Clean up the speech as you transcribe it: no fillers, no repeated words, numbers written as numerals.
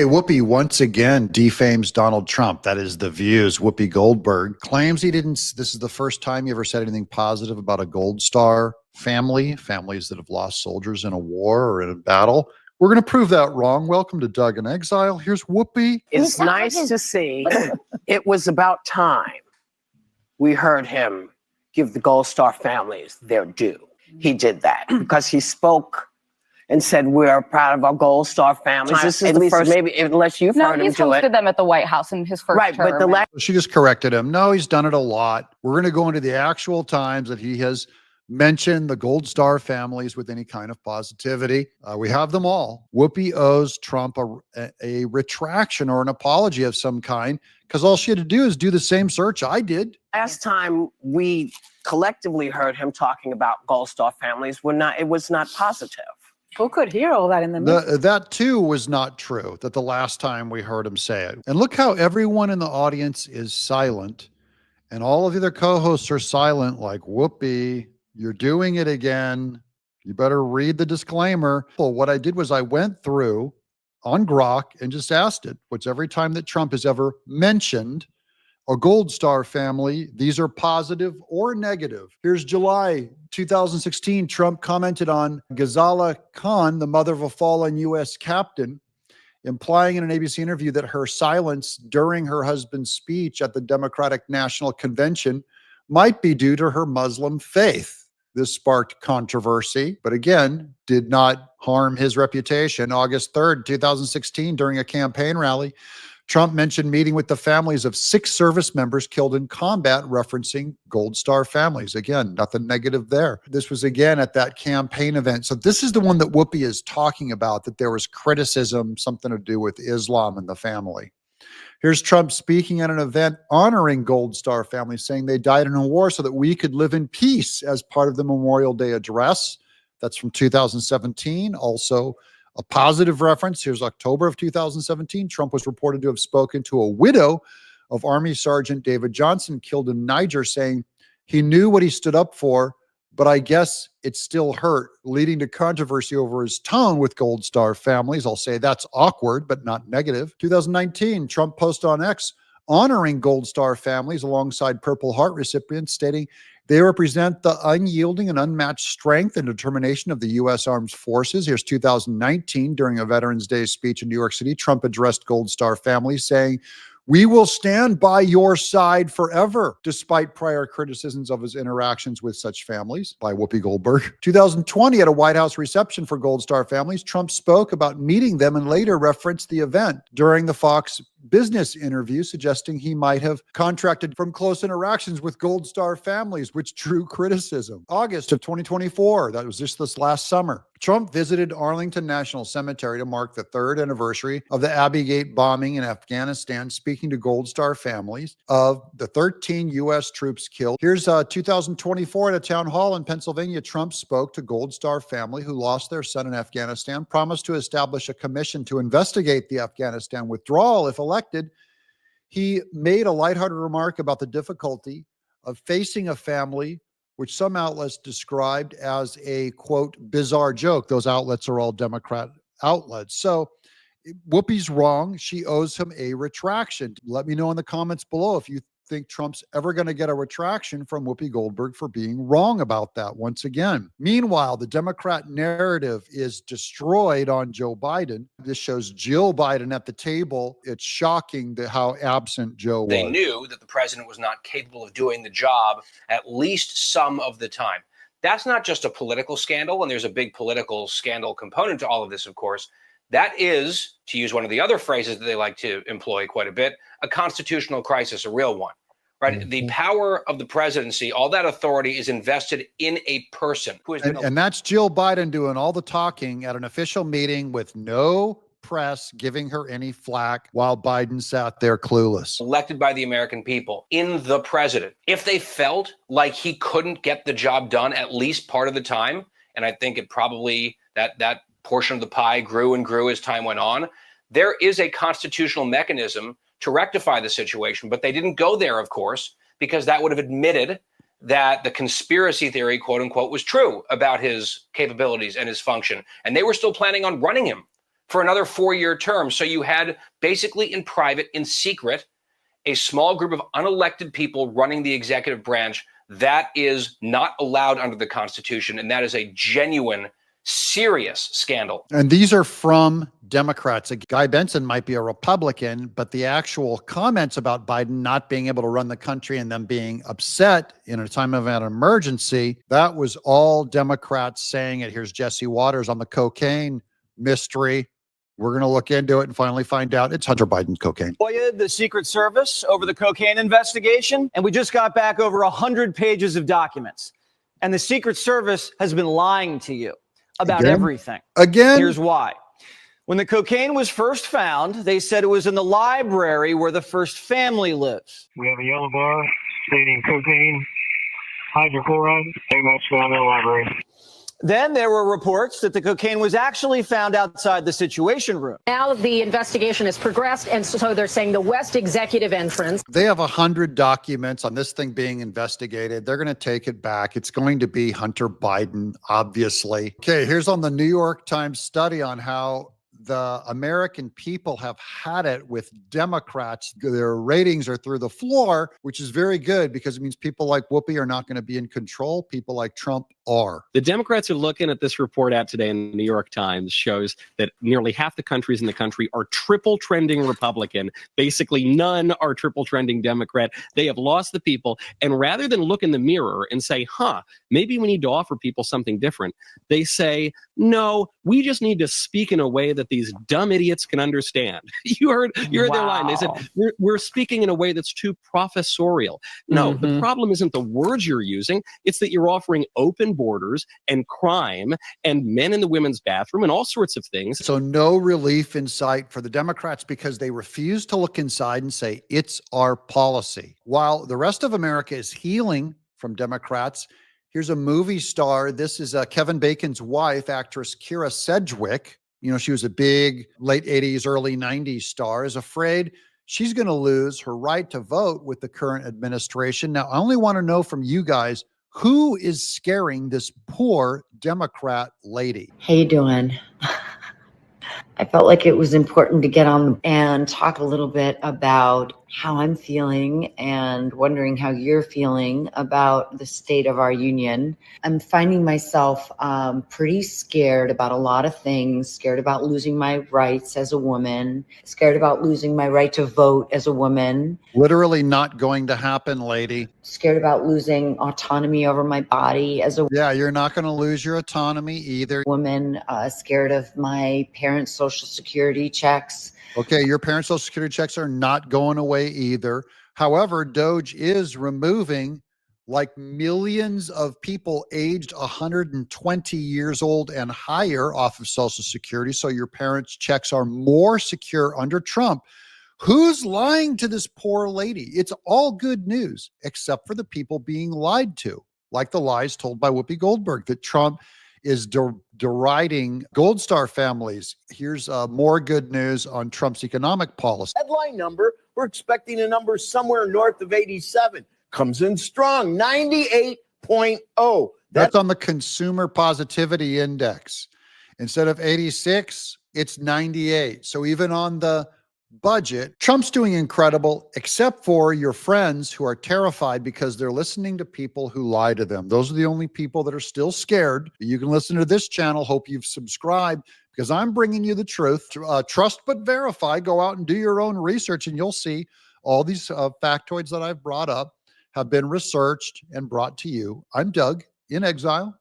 Hey, Whoopi once again defames Donald Trump. That is The View's Whoopi Goldberg. Claims he didn't, this is the first time he ever said anything positive about a Gold Star family, families that have lost soldiers in a war or in a battle. We're going to prove that wrong. Welcome to Doug in Exile. Here's Whoopi. It's nice to see. It was about time we heard him give the Gold Star families their due. He did that because he spoke and said, we're proud of our Gold Star families. This is the first, maybe, unless you've heard him do it. No, he's hosted them at the White House in his first term. But she just corrected him. No, he's done it a lot. We're going to go into the actual times that he has mentioned the Gold Star families with any kind of positivity. We have them all. Whoopi owes Trump a retraction or an apology of some kind, because all she had to do is do the same search I did. Last time we collectively heard him talking about Gold Star families, it was not positive. Who could hear all that in the meeting? That too was not true, that the last time we heard him say it. And look how everyone in the audience is silent, and all of the other co-hosts are silent, like, Whoopi, you're doing it again. You better read the disclaimer. Well, what I did was I went through on Grok and just asked it, which every time that Trump has ever mentioned a Gold Star family, these are positive or negative. Here's July 2016. Trump commented on Ghazala Khan, the mother of a fallen U.S. captain, implying in an ABC interview that her silence during her husband's speech at the Democratic National Convention might be due to her Muslim faith. This sparked controversy, but again, did not harm his reputation. August 3rd, 2016, during a campaign rally, Trump mentioned meeting with the families of 6 service members killed in combat, referencing Gold Star families. Again, nothing negative there. This was again at that campaign event. So this is the one that Whoopi is talking about, that there was criticism, something to do with Islam and the family. Here's Trump speaking at an event honoring Gold Star families, saying they died in a war so that we could live in peace, as part of the Memorial Day address. That's from 2017. Also, a positive reference. Here's October of 2017. Trump was reported to have spoken to a widow of Army Sergeant David Johnson, killed in Niger, saying he knew what he stood up for, but I guess it still hurt, leading to controversy over his tone with Gold Star families. I'll say that's awkward, but not negative. 2019, Trump posted on X honoring Gold Star families alongside Purple Heart recipients, stating they represent the unyielding and unmatched strength and determination of the U.S. Armed Forces. Here's 2019, during a Veterans Day speech in New York City, Trump addressed Gold Star families, saying, "We will stand by your side forever," despite prior criticisms of his interactions with such families by Whoopi Goldberg. 2020, at a White House reception for Gold Star families, Trump spoke about meeting them and later referenced the event during the Fox Business interview, suggesting he might have contracted from close interactions with Gold Star families, which drew criticism. August of 2024, that was just this last summer, Trump visited Arlington National Cemetery to mark the 3rd anniversary of the Abbey Gate bombing in Afghanistan, speaking to Gold Star families of the 13 U.S. troops killed. Here's 2024 at a town hall in Pennsylvania. Trump spoke to Gold Star family who lost their son in Afghanistan, promised to establish a commission to investigate the Afghanistan withdrawal if elected. He made a lighthearted remark about the difficulty of facing a family, which some outlets described as a, quote, bizarre joke. Those outlets are all Democrat outlets. So Whoopi's wrong. She owes him a retraction. Let me know in the comments below if you think Trump's ever going to get a retraction from Whoopi Goldberg for being wrong about that once again. Meanwhile, the Democrat narrative is destroyed on Joe Biden. This shows Jill Biden at the table. It's shocking how absent Joe was. They knew that the president was not capable of doing the job at least some of the time. That's not just a political scandal, and there's a big political scandal component to all of this, of course. That is, to use one of the other phrases that they like to employ quite a bit, a constitutional crisis, a real one, right? Mm-hmm. The power of the presidency, all that authority is invested in a person who has been... And that's Jill Biden doing all the talking at an official meeting with no press giving her any flack while Biden sat there clueless. Elected by the American people in the president. If they felt like he couldn't get the job done at least part of the time, and I think it probably, that portion of the pie grew and grew as time went on, there is a constitutional mechanism to rectify the situation, but they didn't go there, of course, because that would have admitted that the conspiracy theory, quote unquote, was true about his capabilities and his function. And they were still planning on running him for another 4-year term. So you had basically in private, in secret, a small group of unelected people running the executive branch. That is not allowed under the Constitution, and that is a genuine, serious scandal. And these are from Democrats. Guy Benson might be a Republican, but the actual comments about Biden not being able to run the country and them being upset in a time of an emergency, that was all Democrats saying it. Here's Jesse Waters on the cocaine mystery. We're going to look into it and finally find out it's Hunter Biden's cocaine. The Secret Service over the cocaine investigation, and we just got back over 100 pages of documents. And the Secret Service has been lying to you about everything. Again? Here's why. When the cocaine was first found, they said it was in the library where the first family lives. We have a yellow bar stating cocaine, hydrochloride, and that's found in the library. Then there were reports that the cocaine was actually found outside the Situation Room. Now the investigation has progressed, and so they're saying the West executive entrance. They have 100 documents on this thing being investigated. They're going to take it back. It's going to be Hunter Biden, obviously. Okay, here's on the New York Times study on how the American people have had it with Democrats. Their ratings are through the floor, which is very good because it means people like Whoopi are not going to be in control. People like Trump are. The Democrats are looking at this report out today in the New York Times shows that nearly half the countries in the country are triple trending Republican. Basically, none are triple trending Democrat. They have lost the people. And rather than look in the mirror and say, maybe we need to offer people something different, they say, no, we just need to speak in a way that these dumb idiots can understand. You heard their line. They said, we're speaking in a way that's too professorial. No, the problem isn't the words you're using. It's that you're offering open borders and crime and men in the women's bathroom and all sorts of things. So no relief in sight for the Democrats because they refuse to look inside and say, it's our policy. While the rest of America is healing from Democrats, here's a movie star. This is Kevin Bacon's wife, actress Kira Sedgwick. You know, she was a big late 80s, early 90s star, is afraid she's going to lose her right to vote with the current administration. Now, I only want to know from you guys, who is scaring this poor Democrat lady? How you doing? I felt like it was important to get on and talk a little bit about how I'm feeling and wondering how you're feeling about the state of our union. I'm finding myself pretty scared about a lot of things, scared about losing my rights as a woman, scared about losing my right to vote as a woman. Literally not going to happen, lady. Scared about losing autonomy over my body as a Yeah, you're not going to lose your autonomy either. woman, scared of my parents' Social Security checks. Okay, your parents' Social Security checks are not going away either. However, Doge is removing like millions of people aged 120 years old and higher off of Social Security. So your parents' checks are more secure under Trump. Who's lying to this poor lady? It's all good news, except for the people being lied to, like the lies told by Whoopi Goldberg that Trump is deriding Gold Star families. Here's more good news on Trump's economic policy. Headline number, we're expecting a number somewhere north of 87. Comes in strong, 98.0. That's on the Consumer Positivity Index. Instead of 86, it's 98. So even on the budget, Trump's doing incredible, except for your friends who are terrified because they're listening to people who lie to them. Those are the only people that are still scared. You can listen to this channel. Hope you've subscribed because I'm bringing you the truth. Trust but verify. Go out and do your own research and you'll see all these factoids that I've brought up have been researched and brought to you. I'm Doug in Exile.